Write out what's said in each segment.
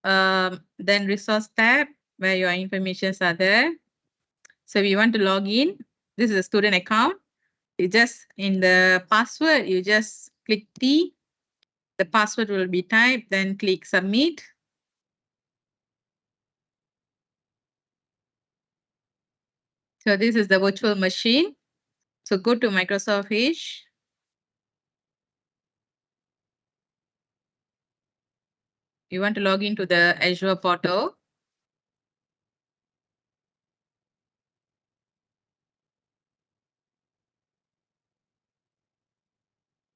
then resource tab where your informations are there. So we want to log in. This is a student account. You just in the password, you just click T. The password will be typed, then click submit. So this is the virtual machine. So go to Microsoft Edge. You want to log into the Azure portal.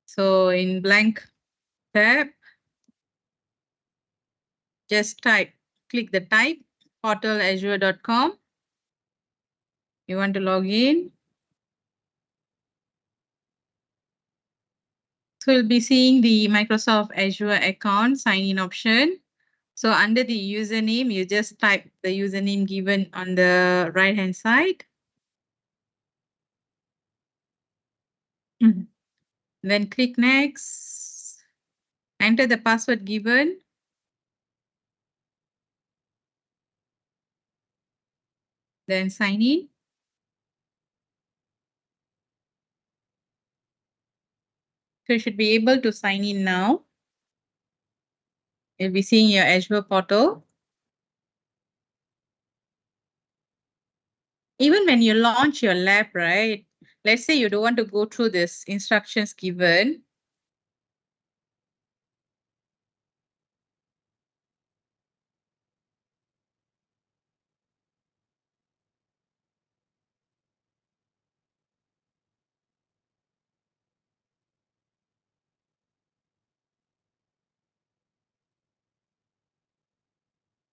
So in blank tab, just click the type portalazure.com. You want to log in. So you'll be seeing the Microsoft Azure account sign in option. So under the username, you just type the username given on the right hand side. Then click next. Enter the password given. Then sign in. So you should be able to sign in now. You'll be seeing your Azure portal. Even when you launch your lab, right? Let's say you don't want to go through this instructions given.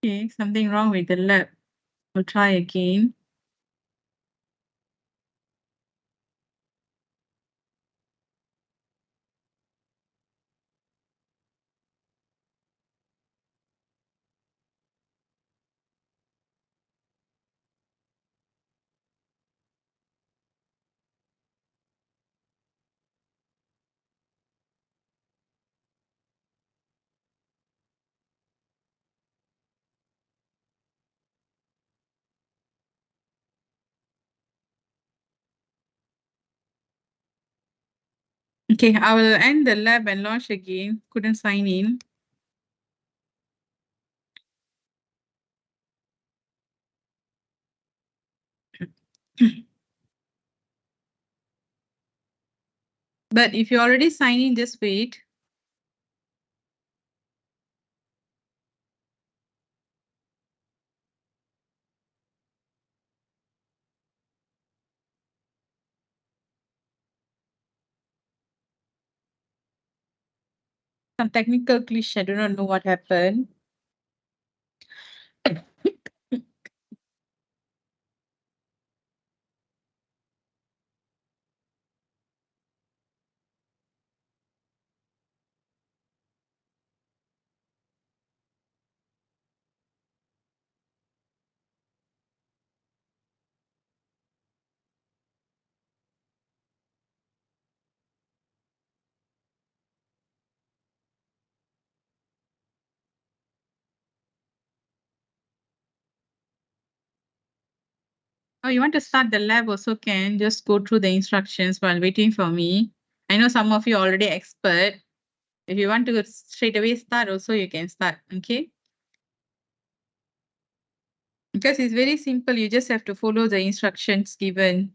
Okay, something wrong with the lab. We'll try again. Okay, I will end the lab and launch again. Couldn't sign in. But if you already sign in, just wait. Some technical glitch. I do not know what happened. Oh, you want to start the lab also can just go through the instructions while waiting for me. I know some of you are already expert. If you want to straight away start also, you can start. Okay. Because it's very simple. You just have to follow the instructions given.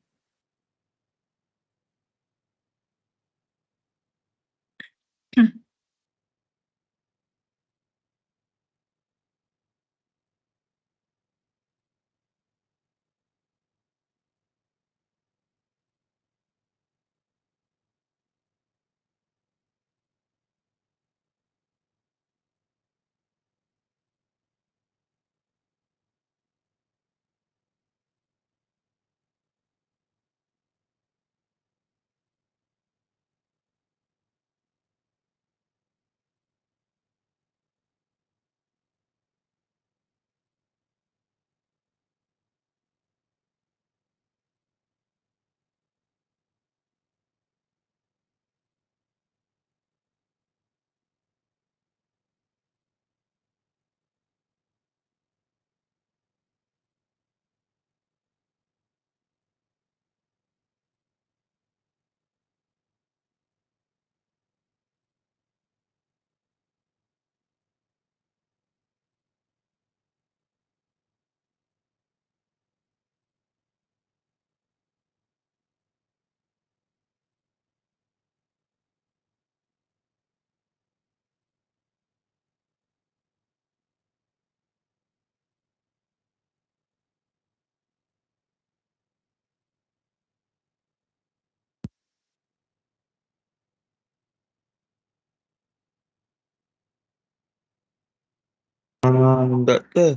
Doctor,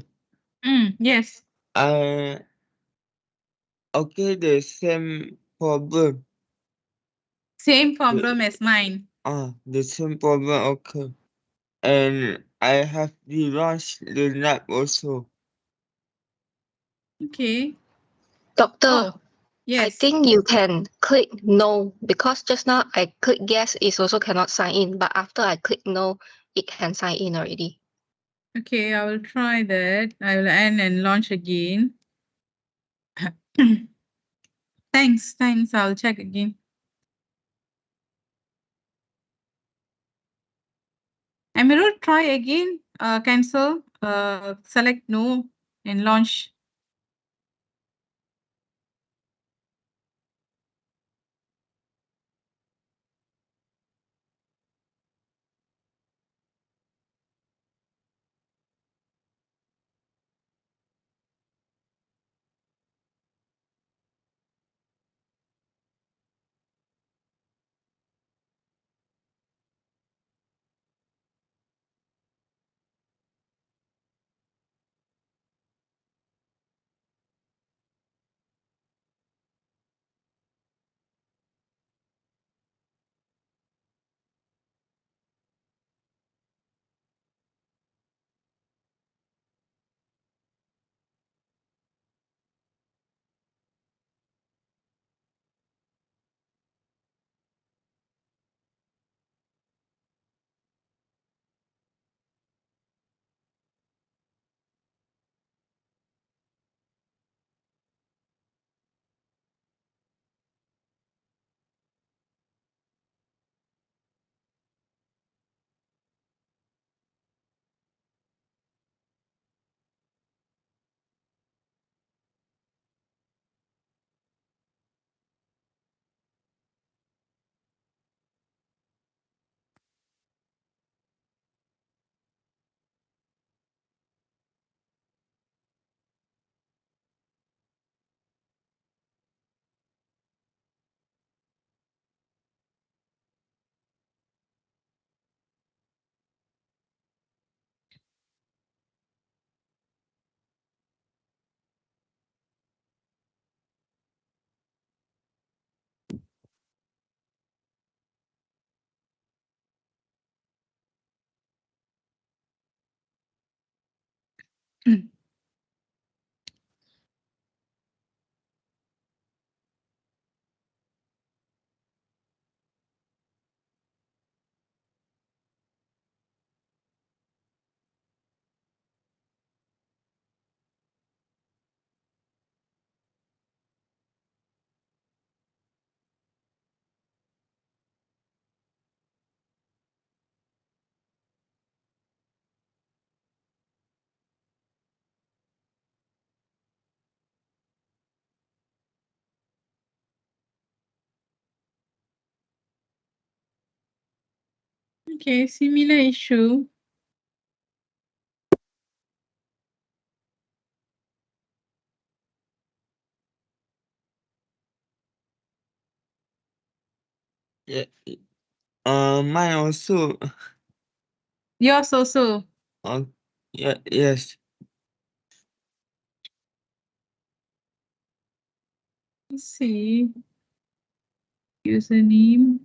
Yes. okay, the same problem. Same problem as mine. The same problem occur. And I have relaunched the lab also. Okay. Doctor, Yes. I think you can click no because just now I click yes, it also cannot sign in. But after I click no, it can sign in already. Okay, I will try that. I will end and launch again. Thanks. I'll check again. Amirul, try again. Cancel. Select no and launch. Okay, similar issue. Yeah. Mine also. Yours also. Yeah. Yes. Let's see. Username.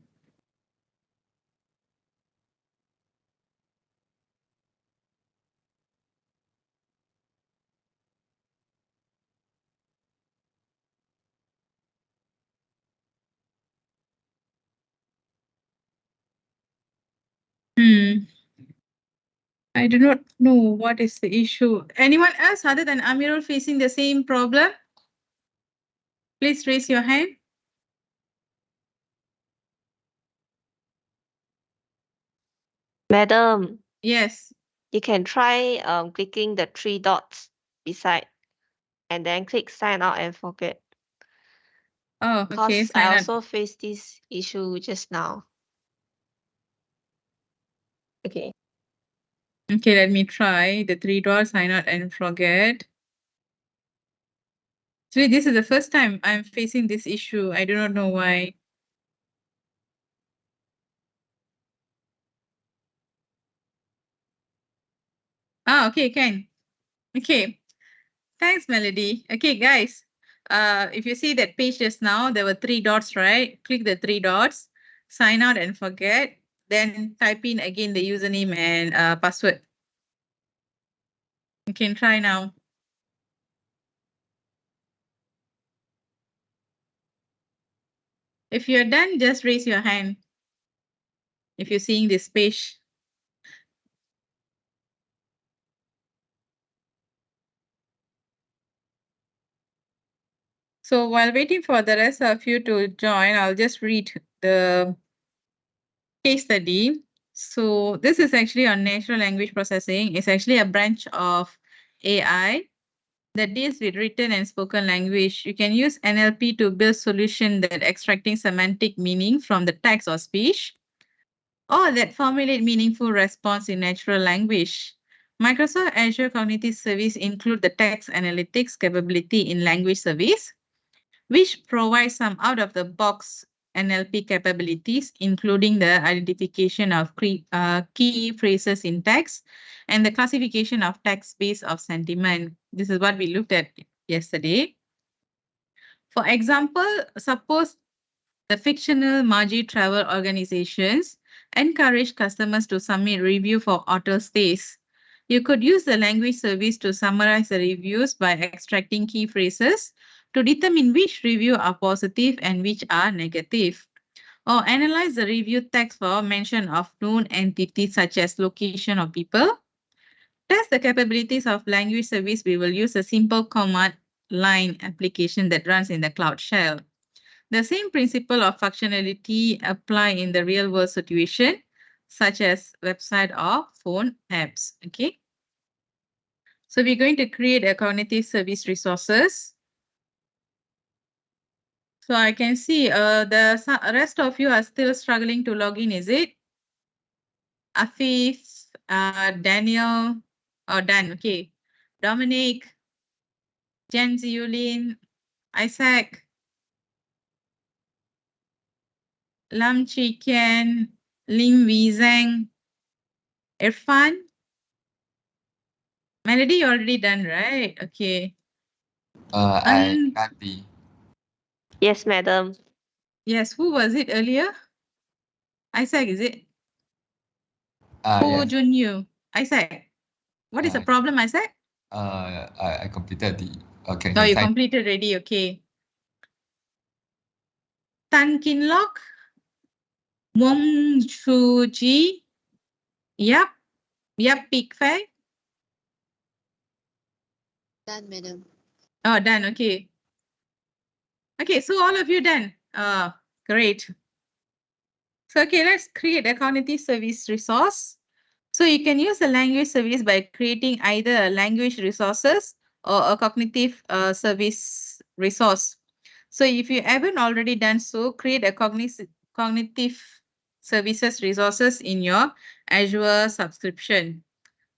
I do not know what is the issue. Anyone else other than Amirul facing the same problem? Please raise your hand. Madam, Yes. you can try clicking the three dots beside and then click sign out and forget. Oh, okay. Because I Sign out. also faced this issue just now. Okay. Okay, let me try the three dots, sign out and forget. So this is the first time I'm facing this issue. I do not know why. Ah, okay, can. Okay. Thanks, Melody. Okay, guys. If you see that page just now, there were 3 dots, right? Click the 3 dots, sign out and forget, then type in again the username and password. You can try now. If you're done, just raise your hand. If you're seeing this page. So while waiting for the rest of you to join, I'll just read the case study. So this is actually on natural language processing. It's actually a branch of AI that deals with written and spoken language. You can use NLP to build solutions that extracting semantic meaning from the text or speech, or that formulate meaningful response in natural language. Microsoft Azure Cognitive Service include the text analytics capability in language service, which provides some out-of-the-box NLP capabilities, including the identification of key phrases in text and the classification of text based of sentiment. This is what we looked at yesterday. For example, suppose the fictional Margie travel organizations encourage customers to submit review for hotel stays. You could use the language service to summarize the reviews by extracting key phrases to determine which review are positive and which are negative. Or analyze the review text for mention of known entities such as location or people. Test the capabilities of language service. We will use a simple command line application that runs in the Cloud Shell. The same principle of functionality apply in the real world situation, such as website or phone apps. Okay. So we're going to create a cognitive service resources. So I can see the rest of you are still struggling to log in, is it? Afif, Daniel, or Dan, okay. Dominic, Jen Ziulin, Isaac, Lam Chi Kian, Lim Wee Zhang, Irfan. Melody, you already done, right? Okay. I can't be. Yes, madam. Yes, who was it earlier? Isaac, is it? Who Yes. Jun Yu? Isaac. What is the problem, Isaac? I completed the. Okay. Oh, you thank- completed already. Okay. Tan Kin Lok, Wong Chu Ji, Yap, Yap Pik Fai. Done, madam. Oh, done. Okay. Okay, so all of you done. Great. So, okay, let's create a cognitive service resource. So you can use the language service by creating either a language resources or a cognitive service resource. So if you haven't already done so, create a cognitive services resources in your Azure subscription.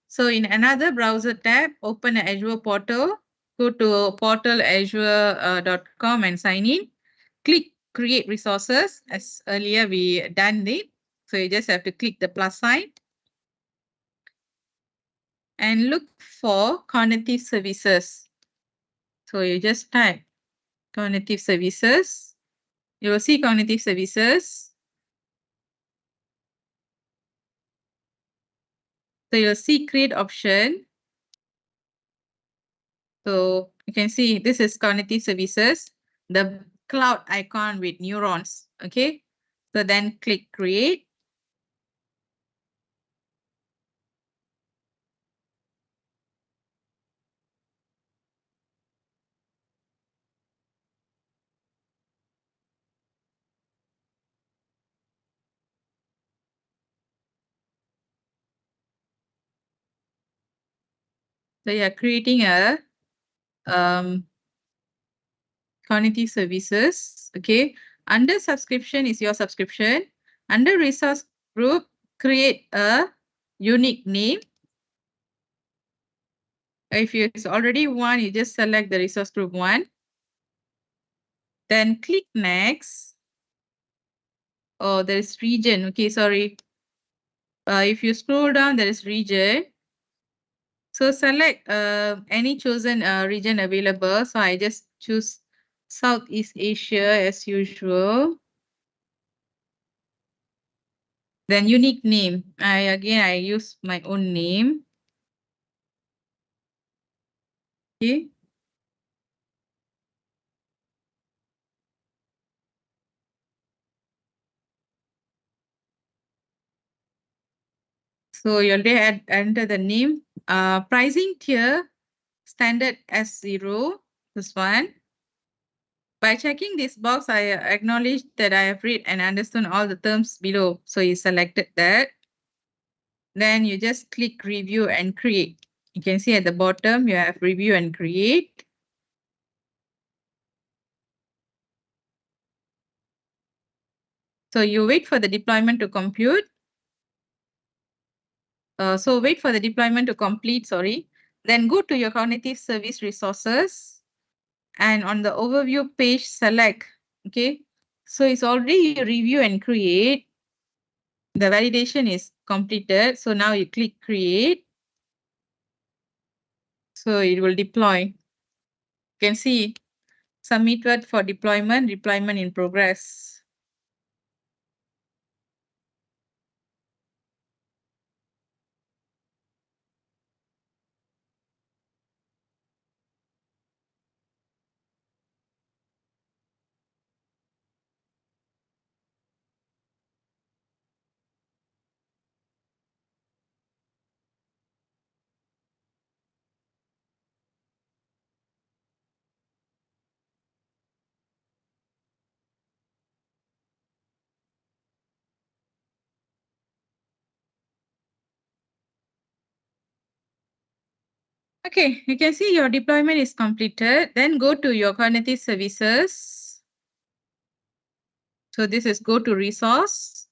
So in another browser tab, open an Azure portal, go to portalazure.com and sign in. Click create resources as earlier we done it. So you just have to click the plus sign and look for cognitive services. So you just type cognitive services. You will see cognitive services. So you'll see create option. So you can see this is cognitive services, the cloud icon with neurons. Okay. So then click create. So you're creating a cognitive services. Okay. Under subscription is your subscription. Under resource group, create a unique name. If it's already one, you just select the resource group 1. Then click next. Oh, there is region. Okay, sorry. If you scroll down, there is region. So select any chosen region available. So I just choose Southeast Asia as usual. Then unique name. I use my own name. Okay. So you already enter the name. Pricing tier, standard S0, this one. By checking this box, I acknowledge that I have read and understood all the terms below. So you selected that. Then you just click review and create. You can see at the bottom, you have review and create. So you wait for the deployment to compute. So wait for the deployment to complete, sorry. Then go to your cognitive service resources. And on the overview page, select, okay. So it's already review and create. The validation is completed. So now you click create. So it will deploy. You can see submitted for deployment in progress. Okay, you can see your deployment is completed. Then go to your cognitive services. So this is go to resource.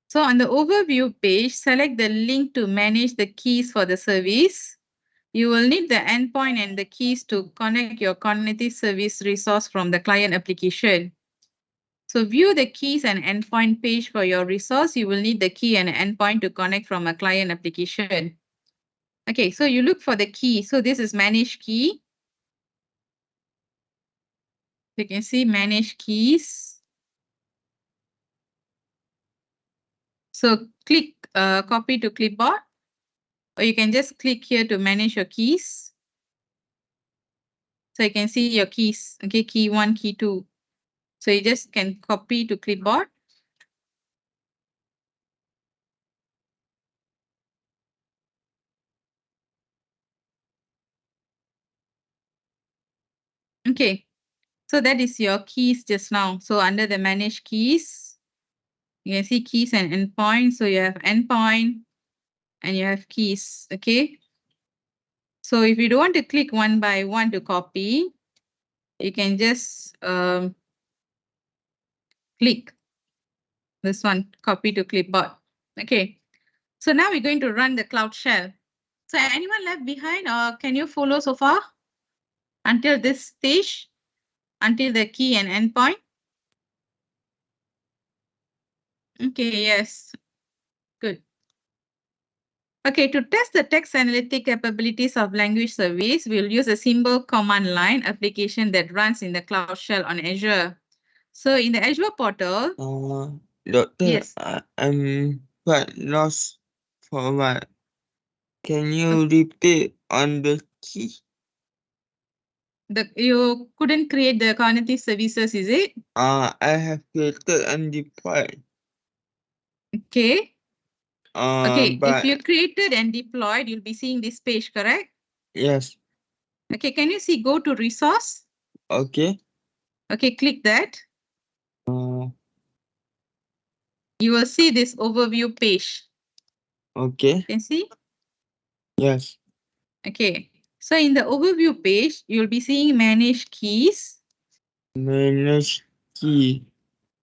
So on the overview page, select the link to manage the keys for the service. You will need the endpoint and the keys to connect your cognitive service resource from the client application. So view the keys and endpoint page for your resource. You will need the key and endpoint to connect from a client application. Okay, so you look for the key. So this is manage key. You can see manage keys. So click copy to clipboard, or you can just click here to manage your keys. So you can see your keys, okay, key 1, key 2. So you just can copy to clipboard. Okay, so that is your keys just now. So under the manage keys, you can see keys and endpoint. So you have endpoint and you have keys, okay? So if you don't want to click one by one to copy, you can just click this one, copy to clipboard. Okay, so now we're going to run the Cloud Shell. So anyone left behind, or can you follow so far until this stage, until the key and endpoint? Okay, yes, good. Okay, to test the text analytic capabilities of language service, we'll use a simple command line application that runs in the Cloud Shell on Azure. So in the Azure portal, Doctor, yes. I'm quite lost for a while. Can you repeat on the key? You couldn't create the cognitive services, is it? I have created and deployed. Okay. Okay, But if you created and deployed, you'll be seeing this page, correct? yes. Okay, can you see go to resource? Okay. Okay, click that. You will see this overview page. Okay. Can see? Yes. Okay, so in the overview page, you'll be seeing manage keys. Manage key.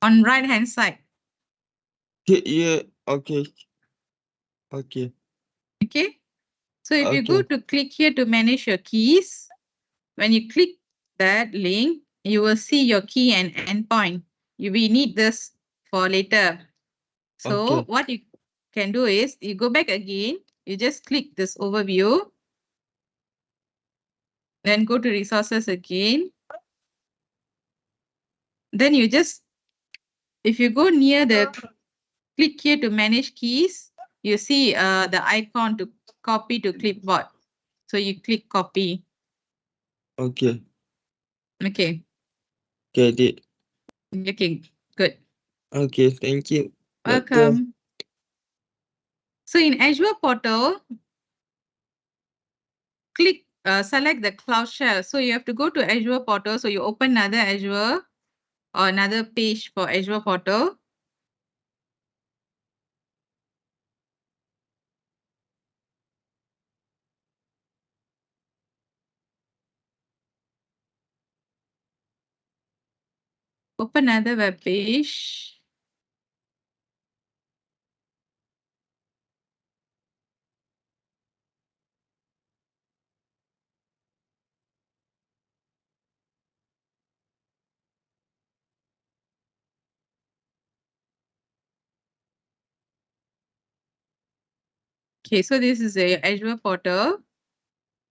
on right hand side. Yeah, okay. Okay. Okay. So if you go Okay. to click here to manage your keys, when you click that link, you will see your key and endpoint. We need this for later. So Okay. what you can do is you go back again, you just click this overview, then go to resources again. Then you just, if you go near the click here to manage keys, you see the icon to copy to clipboard. So you click copy. Okay. Okay. Get it. Okay, good. Okay, thank you. Doctor. Welcome. So in Azure Portal, click, select the Cloud Shell. So you have to go to Azure Portal. So you open another Azure or another page for Azure Portal. Open another web page. Okay, so this is a Azure Portal.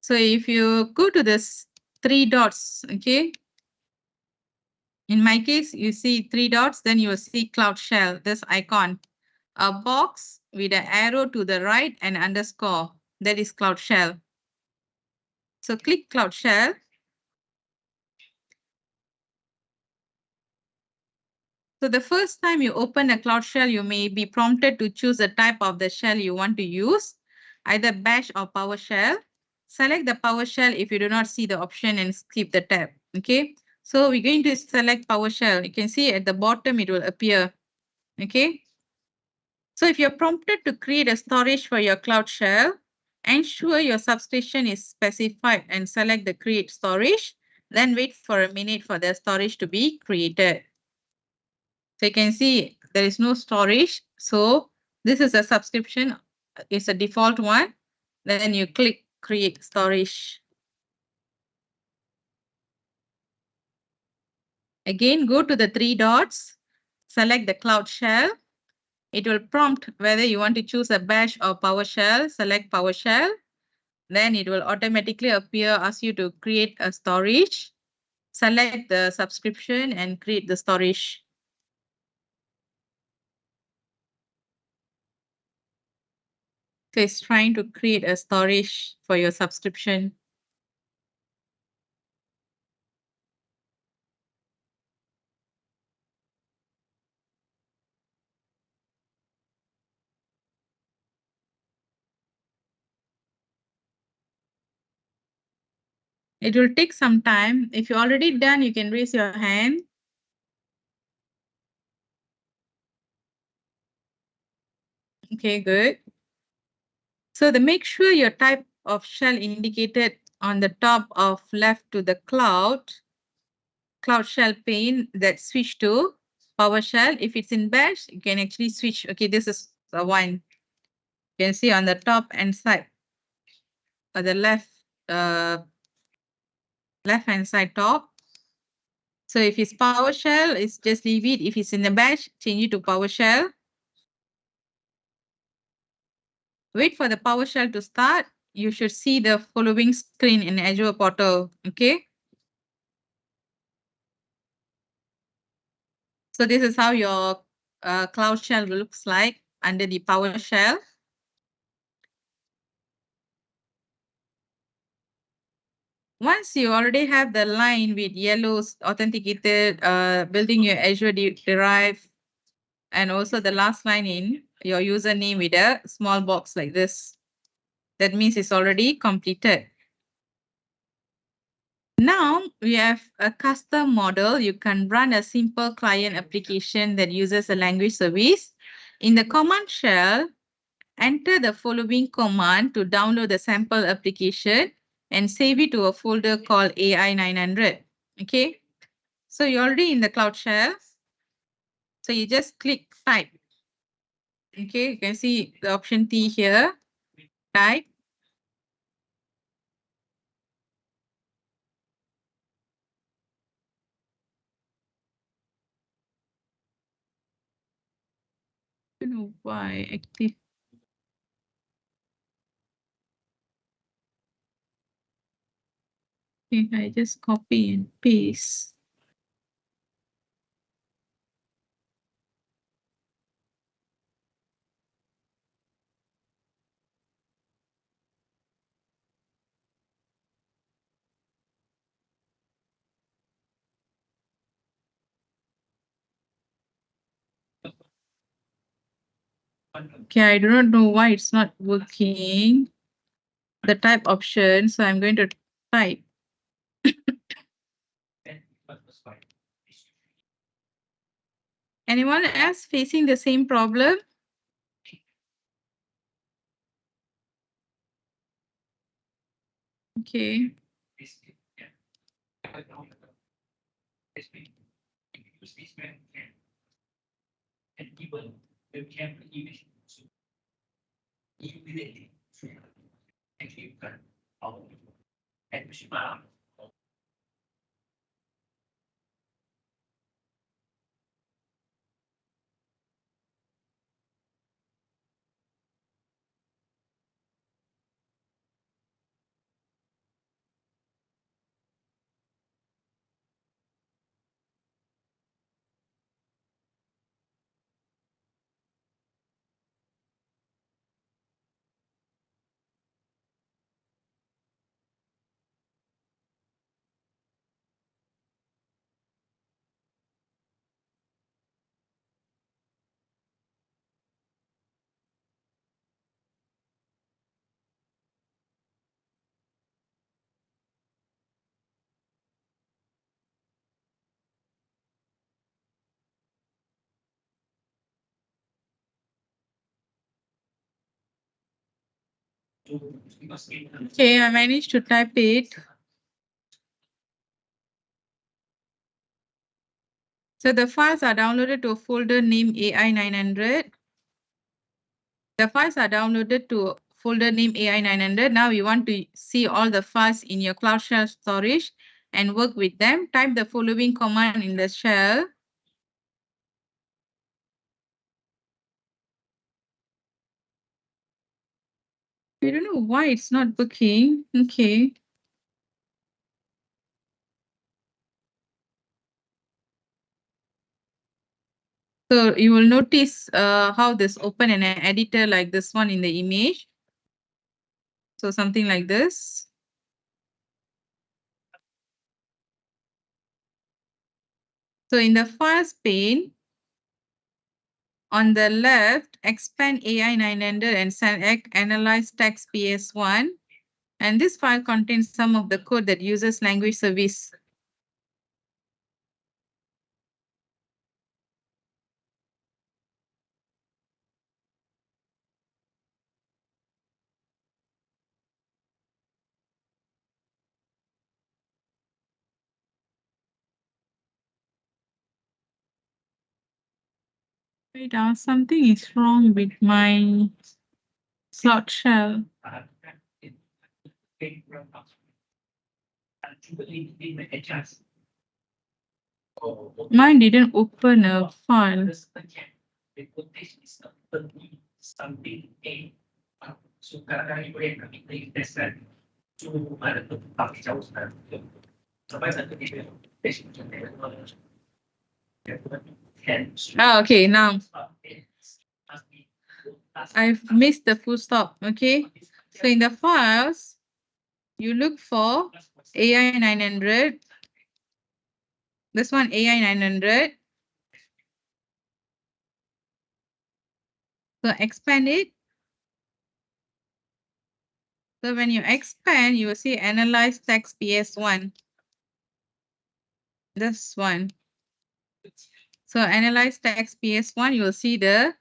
So if you go to this 3 dots, okay. In my case, you see 3 dots, then you will see Cloud Shell, this icon. A box with an arrow to the right and underscore. That is Cloud Shell. So click Cloud Shell. So the first time you open a Cloud Shell, you may be prompted to choose the type of the shell you want to use, either Bash or PowerShell. Select the PowerShell if you do not see the option and skip the tab. Okay. So we're going to select PowerShell. You can see at the bottom it will appear. Okay. So if you're prompted to create a storage for your Cloud Shell, ensure your substation is specified and select the create storage. Then wait for a minute for the storage to be created. So you can see there is no storage. So this is a subscription. It's a default one. Then you click create storage. Again, go to the 3 dots, select the Cloud Shell. It will prompt whether you want to choose a Bash or PowerShell. Select PowerShell. Then it will automatically appear, ask you to create a storage. Select the subscription and create the storage. So it's trying to create a storage for your subscription. It will take some time. If you're already done, you can raise your hand. Okay, good. So make sure your type of shell indicated on the top of left to the Cloud Shell pane that switch to PowerShell. If it's in Bash, you can actually switch. Okay, this is the one. You can see on the top and side, or the left-hand side top. So if it's PowerShell, it's just leave it. If it's in the Bash, change it to PowerShell. Wait for the PowerShell to start. You should see the following screen in Azure Portal. Okay. So this is how your Cloud Shell looks like under the PowerShell. Once you already have the line with yellows authenticated, building your Azure Drive, and also the last line in your username with a small box like this. That means it's already completed. Now we have a custom model. You can run a simple client application that uses a language service. In the command shell, enter the following command to download the sample application and save it to a folder called AI900. Okay, so you're already in the Cloud Shell. So you just click type. Okay, you can see the option T here. Type. I don't know why active. Okay, I just copy and paste. Okay, I do not know why it's not working. The type option, so I'm going to type. Anyone else facing the same problem? Okay. Okay, I managed to type it. So the files are downloaded to a folder named AI900. The files are downloaded to folder named AI900. Now you want to see all the files in your Cloud Shell storage and work with them. Type the following command in the shell. I don't know why it's not working. Okay. So you will notice how this open an editor like this one in the image. So something like this. So in the files pane, on the left, expand AI900 and select analyze text PS1. And this file contains some of the code that uses language service. Wait, something is wrong with my slot shell. Mine didn't open a file. Oh, okay, now I've missed the full stop. Okay, so in the files, you look for AI900. This one AI900. So expand it. So when you expand, you will see analyze text PS1. This one. So analyze text PS1, you will see the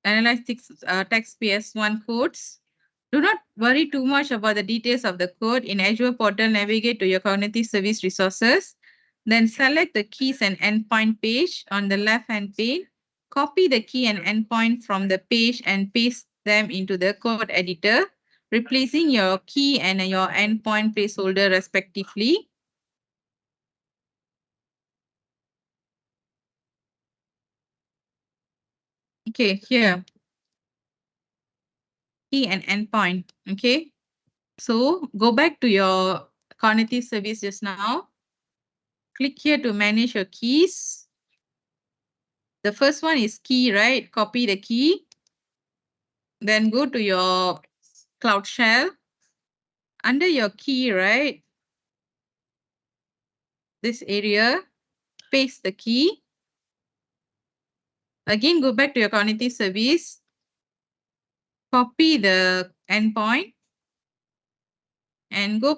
analyze text PS1 codes. Do not worry too much about the details of the code. In Azure Portal, navigate to your cognitive service resources. Then select the keys and endpoint page on the left-hand pane. Copy the key and endpoint from the page and paste them into the code editor, replacing your key and your endpoint placeholder respectively. Okay, here. Key and endpoint, okay? So go back to your cognitive service just now. Click here to manage your keys. The first one is key, right? Copy the key. Then go to your Cloud Shell. Under your key, right? This area, paste the key. Again, go back to your cognitive service. Copy the endpoint. And go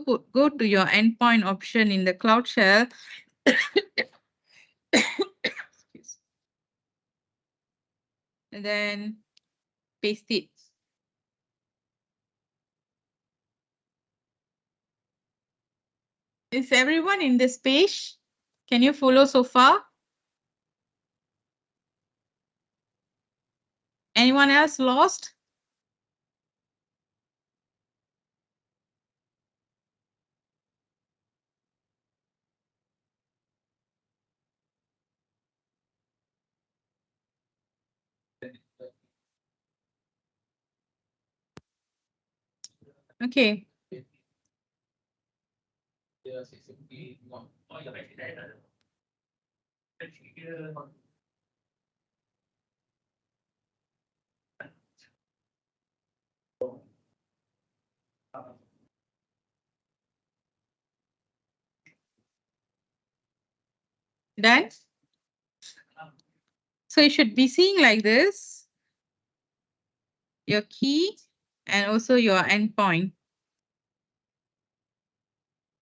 to your endpoint option in the Cloud Shell. And then paste it. Is everyone in this page? Can you follow so far? Anyone else lost? Okay. Done? So you should be seeing like this. Your key and also your endpoint.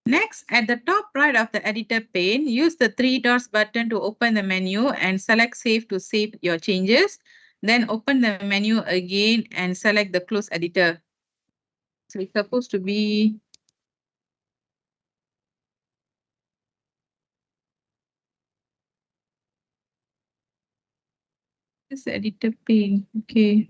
Next, at the top right of the editor pane, use the three dots button to open the menu and select Save to save your changes. Then open the menu again and select the Close Editor. So it's supposed to be this editor pane. Okay.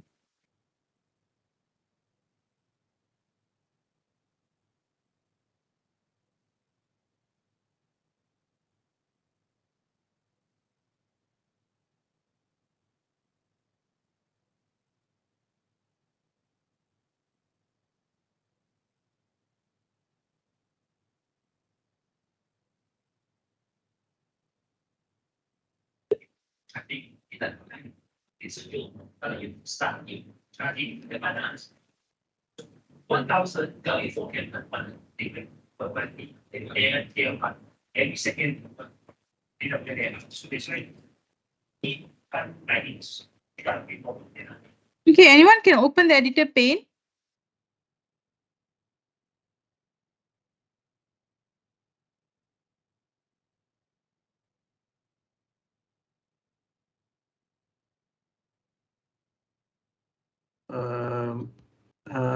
Okay, anyone can open the editor pane.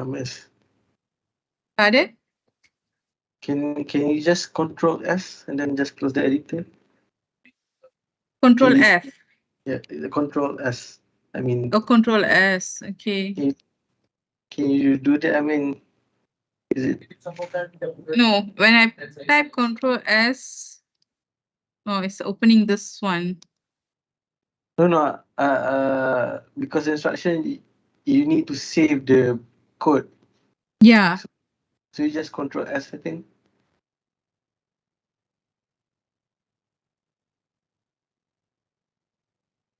Miss, Pardon? can you just Control S and then just close the editor? Control Can you- F Yeah, the Control S. I mean, or Control S. Okay. can you do that? I mean, is it? No, when I type Control S, oh, it's opening this one. No. Because the instruction, you need to save the code. Yeah. So you just Control S, I think.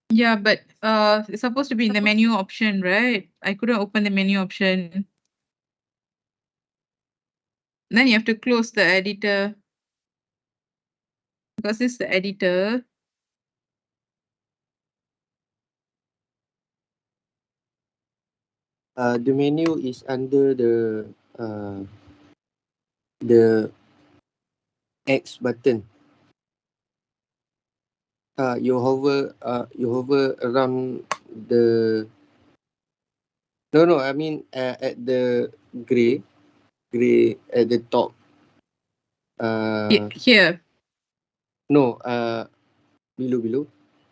Yeah, but it's supposed to be in the menu option, right? I couldn't open the menu option. Then you have to close the editor. Because it's the editor. The menu is under the X button. You hover around the. No. I mean at the gray at the top. Here. No, below.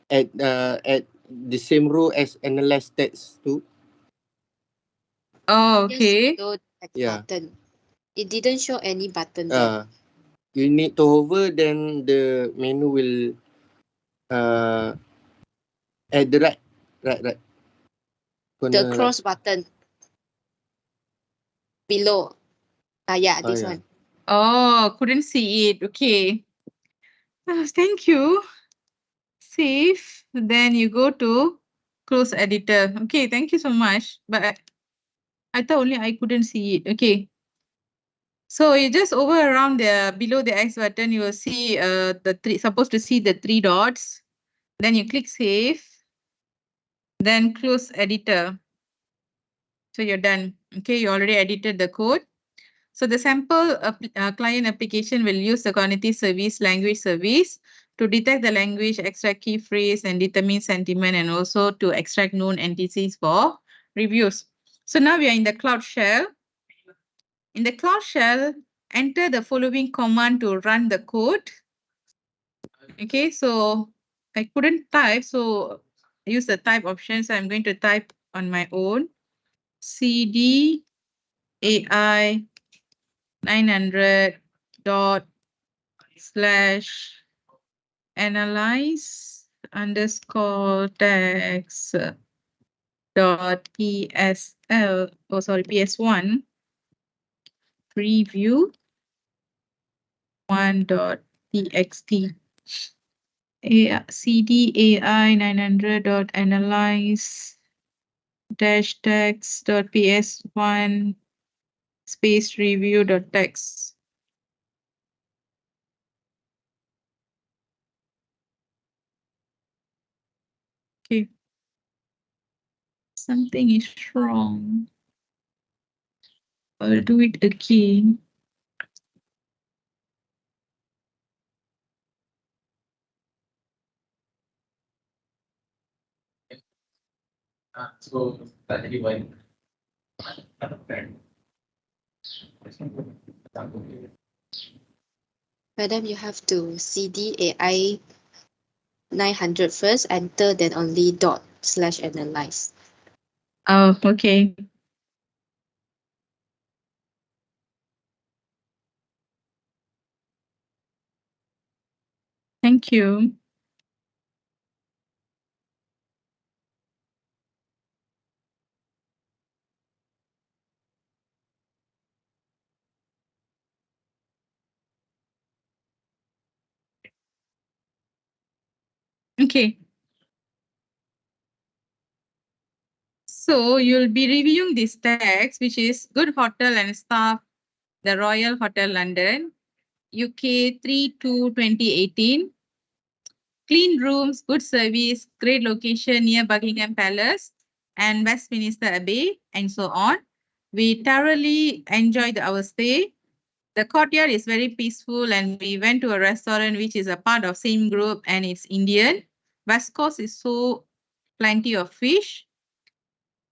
At the same row as analyze stats too. Oh, Just okay. below text Yeah. button. It didn't show any button there. You need to hover, then the menu will at the right. The Corner right. cross button below. Yeah, Oh, this yeah. one. Oh, couldn't see it. Okay. Oh, thank you. Save. Then you go to close editor. Okay, thank you so much. But I thought only I couldn't see it. Okay. So you just over around the below the X button, you will see the three, supposed to see the three dots. Then you click save. Then close editor. So you're done. Okay, you already edited the code. So the sample client application will use the cognitive service language service to detect the language, extract key phrase, and determine sentiment, and also to extract known entities for reviews. So now we are in the Cloud Shell. In the Cloud Shell, enter the following command to run the code. Okay, so I couldn't type, so use the type option. So I'm going to type on my own. CD AI 900 dot slash analyze underscore text dot PSL, oh sorry, PS1 preview 1 dot txt. CDAI 900 dot analyze dash text dot PS1 space review dot text. Okay. Something is wrong. I'll do it again. So tadi baik. Madam, you have to CD AI 900 first, enter, then only dot slash analyze. Oh, okay. Thank you. Okay. So you'll be reviewing this text, which is good hotel and staff, the Royal Hotel London, UK 3/2/2018. Clean rooms, good service, great location near Buckingham Palace and Westminster Abbey, and so on. We thoroughly enjoyed our stay. The courtyard is very peaceful, and we went to a restaurant which is a part of same group, and it's Indian. West Coast is so plenty of fish.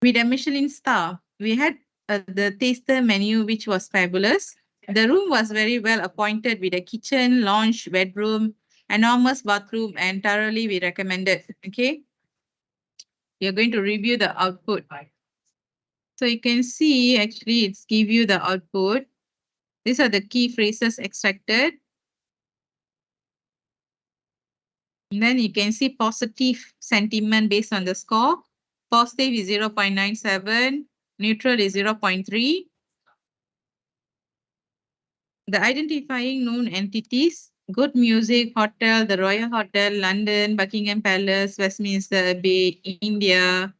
With a Michelin star, we had the taster menu, which was fabulous. The room was very well appointed with a kitchen, lounge, bedroom, enormous bathroom, and thoroughly we recommended. Okay. We are going to review the output. So you can see actually it's give you the output. These are the key phrases extracted. And then you can see positive sentiment based on the score. Positive is 0.97, neutral is 0.3. The identifying known entities, good music, hotel, the Royal Hotel, London, Buckingham Palace, Westminster Abbey, India,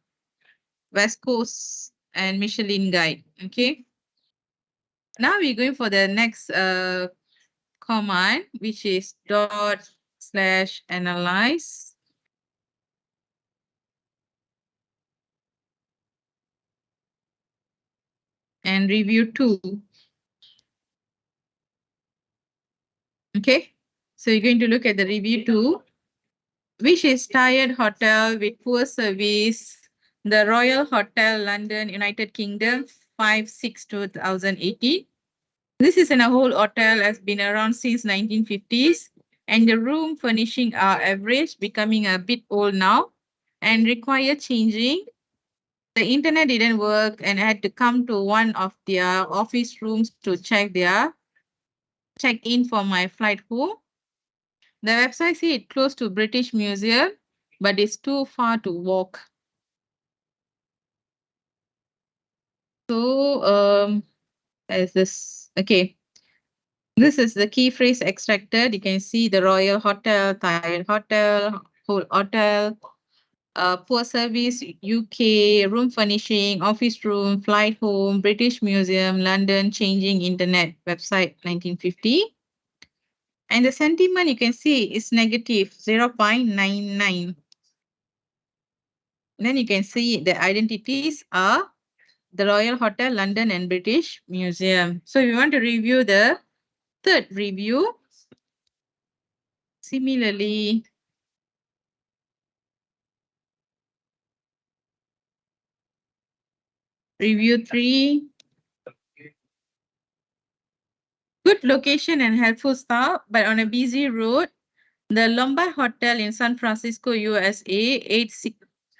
West Coast, and Michelin Guide. Okay. Now we're going for the next command, which is dot slash analyze. And review 2. Okay, so you're going to look at the review 2, which is tired hotel with poor service, the Royal Hotel London, United Kingdom, 5/6/2018. This is in a whole hotel has been around since 1950s. and the room furnishing are average, becoming a bit old now, and require changing. The internet didn't work and I had to come to one of their office rooms to check in for my flight home. The website says it's close to British Museum, but it's too far to walk. So, as this, okay. This is the key phrase extracted. You can see the Royal Hotel, Tired Hotel, Whole Hotel, poor service, UK, room furnishing, office room, flight home, British Museum, London, changing internet, website 1950. And the sentiment you can see is negative 0.99. Then you can see the identities are the Royal Hotel, London, and British Museum. So we want to review the third review. Similarly, review 3. Good location and helpful staff, but on a busy road. The Lombard Hotel in San Francisco, USA,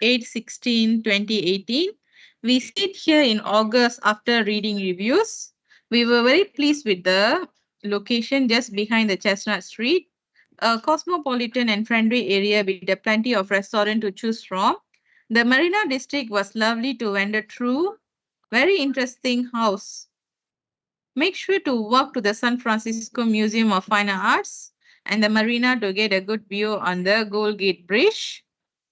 8/16/2018. We sit here in August after reading reviews. We were very pleased with the location just behind the Chestnut Street, a cosmopolitan and friendly area with plenty of restaurants to choose from. The Marina District was lovely to wander through. Very interesting house. Make sure to walk to the San Francisco Museum of Fine Arts and the marina to get a good view on the Golden Gate Bridge,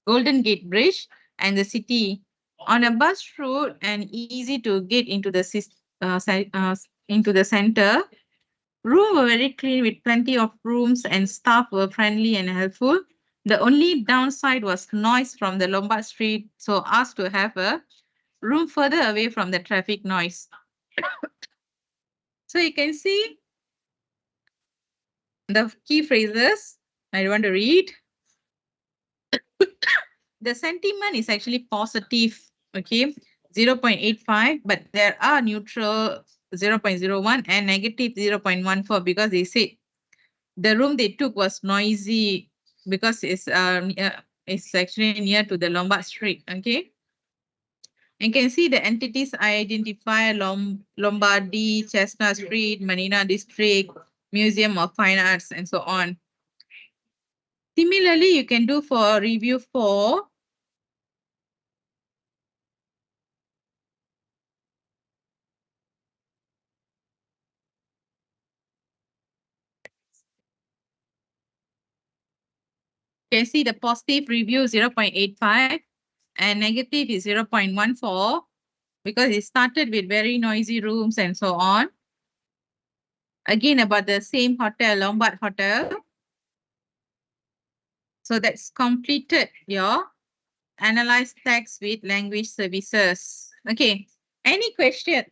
and the city. On a bus route and easy to get into the center. Rooms were very clean with plenty of rooms and staff were friendly and helpful. The only downside was noise from the Lombard Street, so asked to have a room further away from the traffic noise. So you can see the key phrases I want to read. The sentiment is actually positive, okay, 0.85, but there are neutral 0.01 and negative 0.14 because they said the room they took was noisy because it's actually near to the Lombard Street, okay. You can see the entities I identify: Lombardy, Chestnut Street, Marina District, Museum of Fine Arts, and so on. Similarly, you can do for review 4. You can see the positive review 0.85 and negative is 0.14 because it started with very noisy rooms and so on. Again, about the same hotel, Lombard Hotel. So that's completed your analyze text with language services. Okay, any question?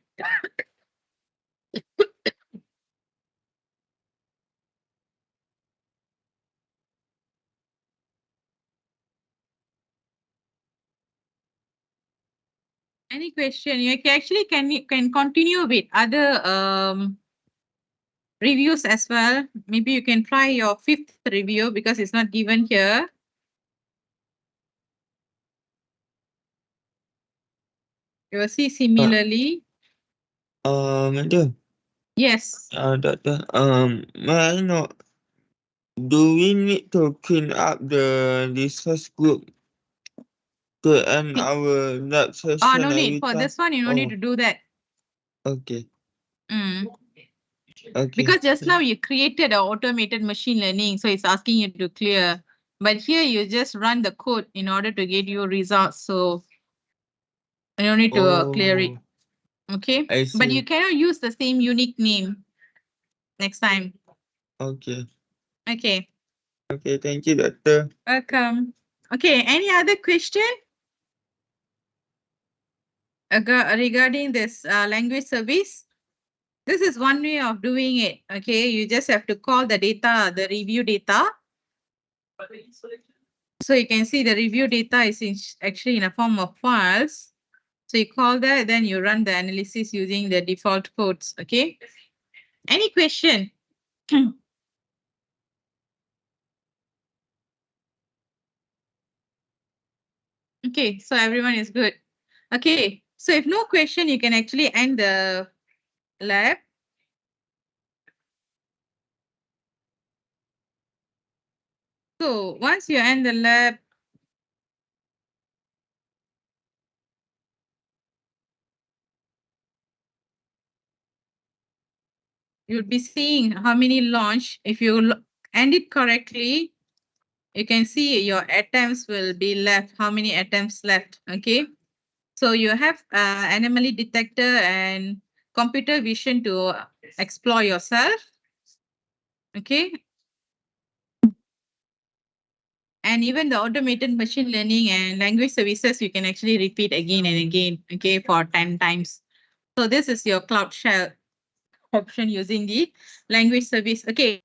Any question? You can continue with other reviews as well. Maybe you can try your 5th review because it's not given here. You will see similarly. Madam. Yes. Doctor, may I know, do we need to clean up the discuss group to end our lab session? Oh, no need. For this one, you don't need to do that. Okay. Okay. Because just now you created an automated machine learning, so it's asking you to clear. But here you just run the code in order to get your results. So you don't need to clear it. Okay. But you cannot use the same unique name next time. Okay. Okay. Okay, thank you, Doctor. Welcome. Okay, any other question? Regarding this language service? This is one way of doing it. Okay, you just have to call the data, the review data. So you can see the review data is actually in a form of files. So you call that, then you run the analysis using the default codes. Okay. Any question? Okay, so everyone is good. Okay, so if no question, you can actually end the lab. So once you end the lab, you'll be seeing how many launch. If you end it correctly, you can see your attempts will be left, how many attempts left, okay? So you have anomaly detector and computer vision to explore yourself, okay? And even the automated machine learning and language services, you can actually repeat again and again, okay, for 10 times. So this is your Cloud Shell option using the language service. Okay.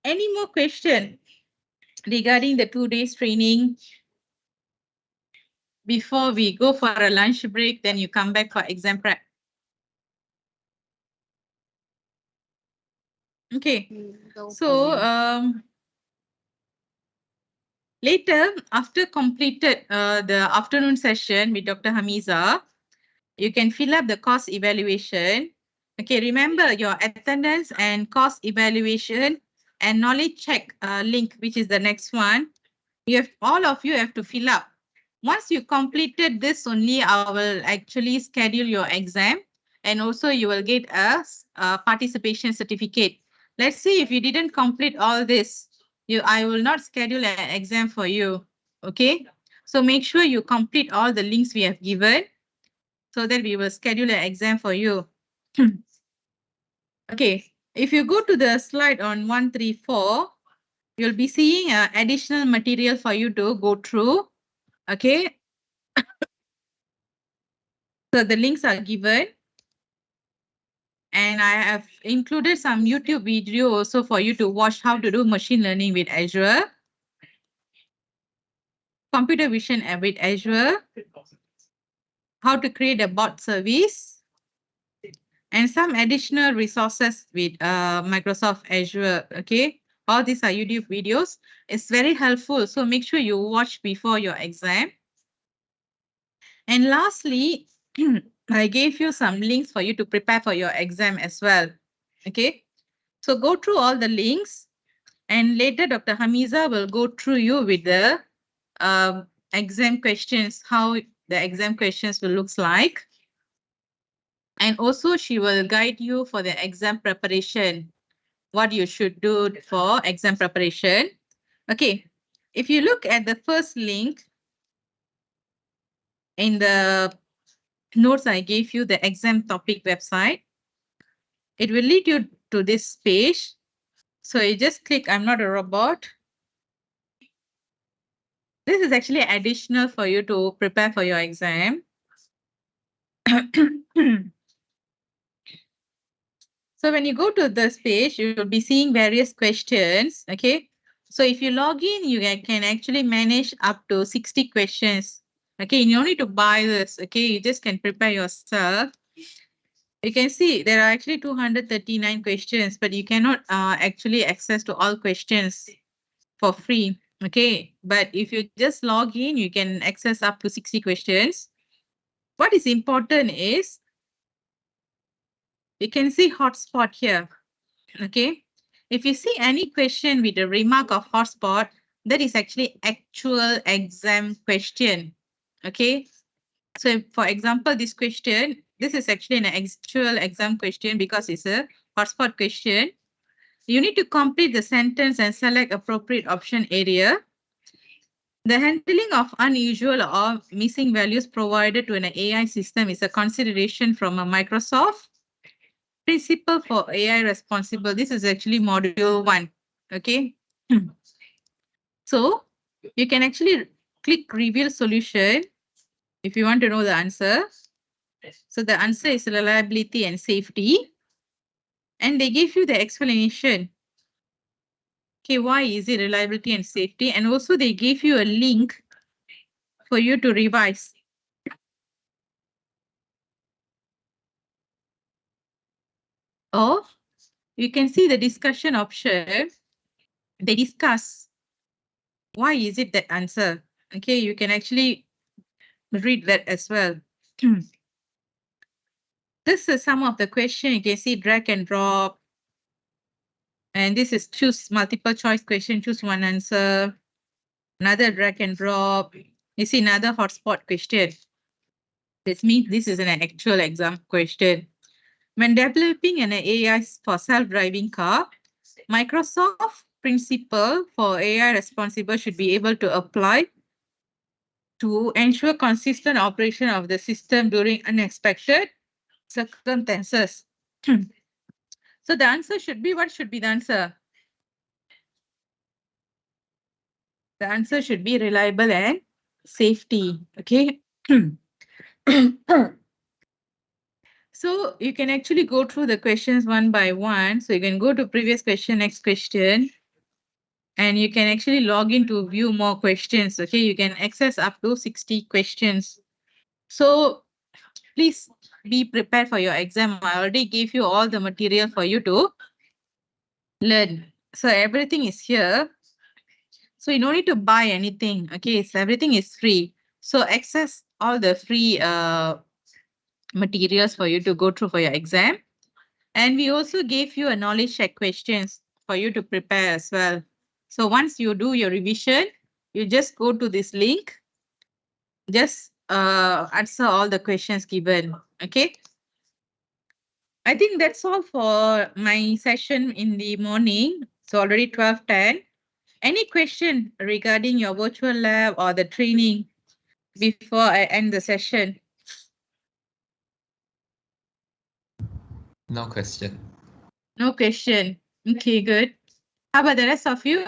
Any more question regarding the 2 days training? Before we go for a lunch break, then you come back for exam prep. Okay. No So problem. later, after completed the afternoon session with Dr. Hamiza, you can fill up the course evaluation. Okay, remember your attendance and course evaluation and knowledge check link, which is the next one. You have all of you have to fill up. Once you completed this only, I will actually schedule your exam, and also you will get a participation certificate. Let's see if you didn't complete all this, I will not schedule an exam for you. Okay, so make sure you complete all the links we have given so that we will schedule an exam for you. Okay, if you go to the slide on 134, you'll be seeing additional material for you to go through. Okay, so the links are given. And I have included some YouTube video also for you to watch how to do machine learning with Azure, computer vision with Azure, how to create a bot service, and some additional resources with Microsoft Azure. Okay, all these are YouTube videos. It's very helpful. So make sure you watch before your exam. And lastly, I gave you some links for you to prepare for your exam as well. Okay, so go through all the links, and later Dr. Hamiza will go through you with the exam questions, how the exam questions will look like. And also she will guide you for the exam preparation, what you should do for exam preparation. Okay, if you look at the first link in the notes I gave you, the exam topic website, it will lead you to this page. So you just click I'm not a robot. This is actually additional for you to prepare for your exam. So when you go to this page, you will be seeing various questions. Okay. So if you log in, you can actually manage up to 60 questions. Okay. You don't need to buy this. Okay. You just can prepare yourself. You can see there are actually 239 questions, but you cannot actually access to all questions for free. Okay. But if you just log in, you can access up to 60 questions. What is important is you can see hotspot here. Okay. If you see any question with a remark of hotspot, that is actually actual exam question. Okay. So for example, this question, this is actually an actual exam question because it's a hotspot question. You need to complete the sentence and select appropriate option area. The handling of unusual or missing values provided to an AI system is a consideration from a Microsoft principle for AI responsible. This is actually module 1. Okay. So you can actually click reveal solution if you want to know the answer. So the answer is reliability and safety. And they give you the explanation. Okay, why is it reliability and safety? And also they give you a link for you to revise. Or you can see the discussion option. They discuss why is it that answer. Okay, you can actually read that as well. This is some of the question. You can see drag and drop. And this is choose multiple choice question, choose one answer. Another drag and drop. You see another hotspot question. This means this is an actual exam question. When developing an AI for self-driving car, Microsoft principle for AI responsible should be able to apply to ensure consistent operation of the system during unexpected circumstances. So the answer should be, what should be the answer? The answer should be reliable and safety. Okay. So you can actually go through the questions one by one. So you can go to previous question, next question. And you can actually log in to view more questions. Okay, you can access up to 60 questions. So please be prepared for your exam. I already gave you all the material for you to learn. So everything is here. So you don't need to buy anything. Okay, so everything is free. So access all the free materials for you to go through for your exam. And we also gave you a knowledge check questions for you to prepare as well. So once you do your revision, you just go to this link. Just answer all the questions given. Okay. I think that's all for my session in the morning. So already 12:10. Any question regarding your virtual lab or the training before I end the session? No question. No question. Okay, good. How about the rest of you?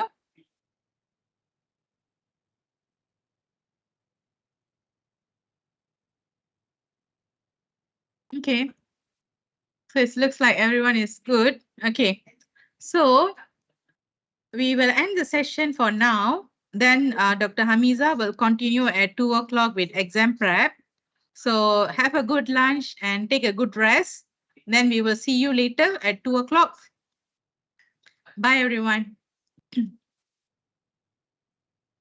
Okay. So it looks like everyone is good. Okay. So we will end the session for now. Then Dr. Hamiza will continue at 2 o'clock with exam prep. So have a good lunch and take a good rest. Then we will see you later at 2 o'clock. Bye, everyone.